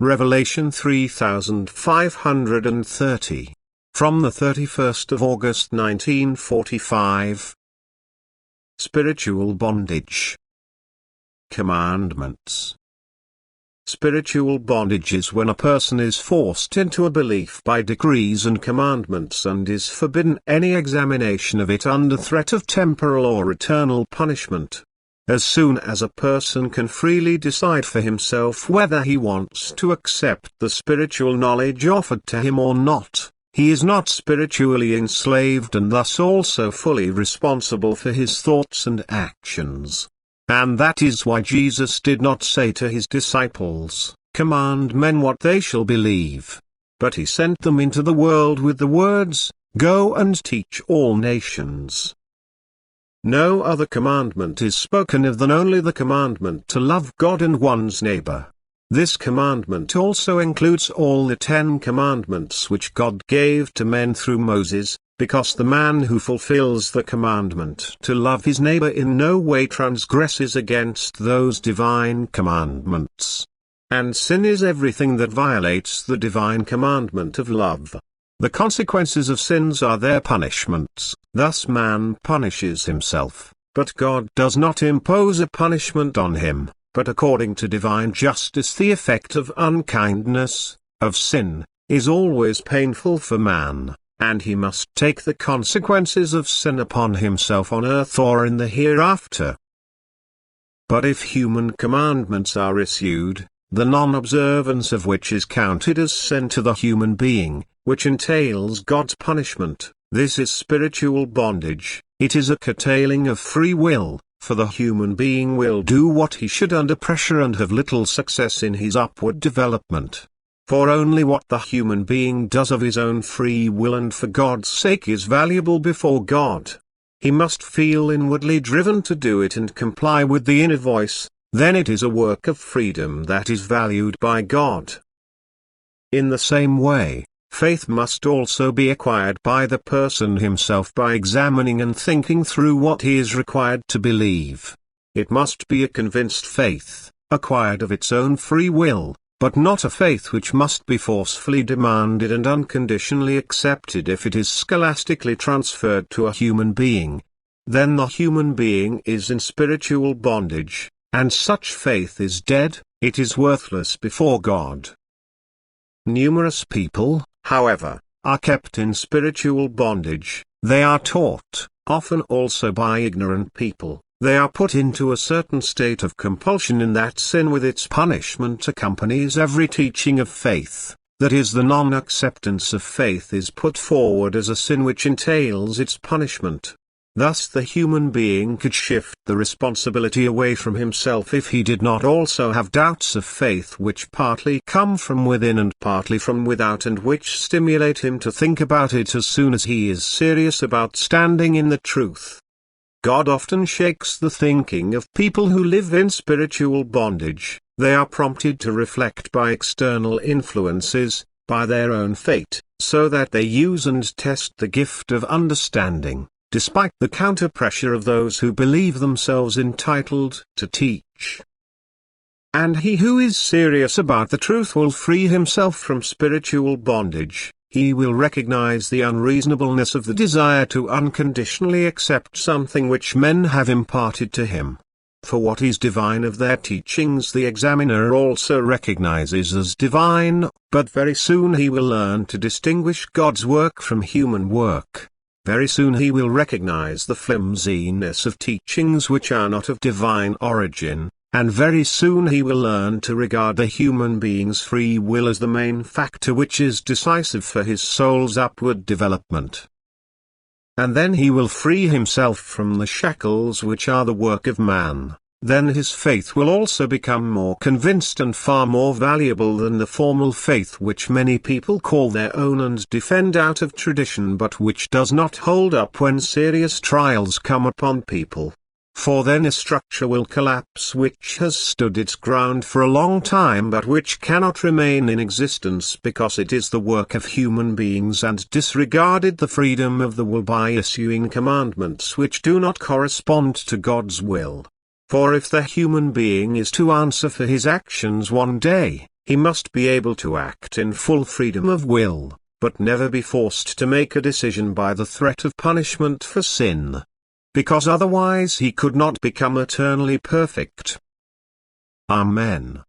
Revelation 3530. From the 31st of August 1945. Spiritual bondage. Commandments. Spiritual bondage is when a person is forced into a belief by decrees and commandments and is forbidden any examination of it under threat of temporal or eternal punishment. As soon as a person can freely decide for himself whether he wants to accept the spiritual knowledge offered to him or not, he is not spiritually enslaved and thus also fully responsible for his thoughts and actions. And that is why Jesus did not say to his disciples, "Command men what they shall believe." But he sent them into the world with the words, "Go and teach all nations." No other commandment is spoken of than only the commandment to love God and one's neighbor. This commandment also includes all the 10 commandments which God gave to men through Moses, because the man who fulfills the commandment to love his neighbor in no way transgresses against those divine commandments. And sin is everything that violates the divine commandment of love. The consequences of sins are their punishments, thus man punishes himself, but God does not impose a punishment on him, but according to divine justice the effect of unkindness, of sin, is always painful for man, and he must take the consequences of sin upon himself on earth or in the hereafter. But if human commandments are issued, the non-observance of which is counted as sin to the human being, which entails God's punishment, this is spiritual bondage. It is a curtailing of free will, for the human being will do what he should under pressure and have little success in his upward development. For only what the human being does of his own free will and for God's sake is valuable before God. He must feel inwardly driven to do it and comply with the inner voice, then it is a work of freedom that is valued by God. In the same way, faith must also be acquired by the person himself by examining and thinking through what he is required to believe. It must be a convinced faith, acquired of its own free will, but not a faith which must be forcefully demanded and unconditionally accepted if it is scholastically transferred to a human being. Then the human being is in spiritual bondage, and such faith is dead, it is worthless before God. Numerous people, however, are kept in spiritual bondage. They are taught, often also by ignorant people. They are put into a certain state of compulsion in that sin with its punishment accompanies every teaching of faith, that is, the non-acceptance of faith is put forward as a sin which entails its punishment. Thus the human being could shift the responsibility away from himself if he did not also have doubts of faith which partly come from within and partly from without and which stimulate him to think about it as soon as he is serious about standing in the truth. God often shakes the thinking of people who live in spiritual bondage. They are prompted to reflect by external influences, by their own fate, so that they use and test the gift of understanding, despite the counter-pressure of those who believe themselves entitled to teach. And he who is serious about the truth will free himself from spiritual bondage. He will recognize the unreasonableness of the desire to unconditionally accept something which men have imparted to him. For what is divine of their teachings the examiner also recognizes as divine, but very soon he will learn to distinguish God's work from human work. Very soon he will recognize the flimsiness of teachings which are not of divine origin, and very soon he will learn to regard the human being's free will as the main factor which is decisive for his soul's upward development. And then he will free himself from the shackles which are the work of man. Then his faith will also become more convinced and far more valuable than the formal faith which many people call their own and defend out of tradition but which does not hold up when serious trials come upon people. For then a structure will collapse which has stood its ground for a long time but which cannot remain in existence because it is the work of human beings and disregarded the freedom of the will by issuing commandments which do not correspond to God's will. For if the human being is to answer for his actions one day, He must be able to act in full freedom of will, but never be forced to make a decision by the threat of punishment for sin. Because otherwise he could not become eternally perfect. Amen.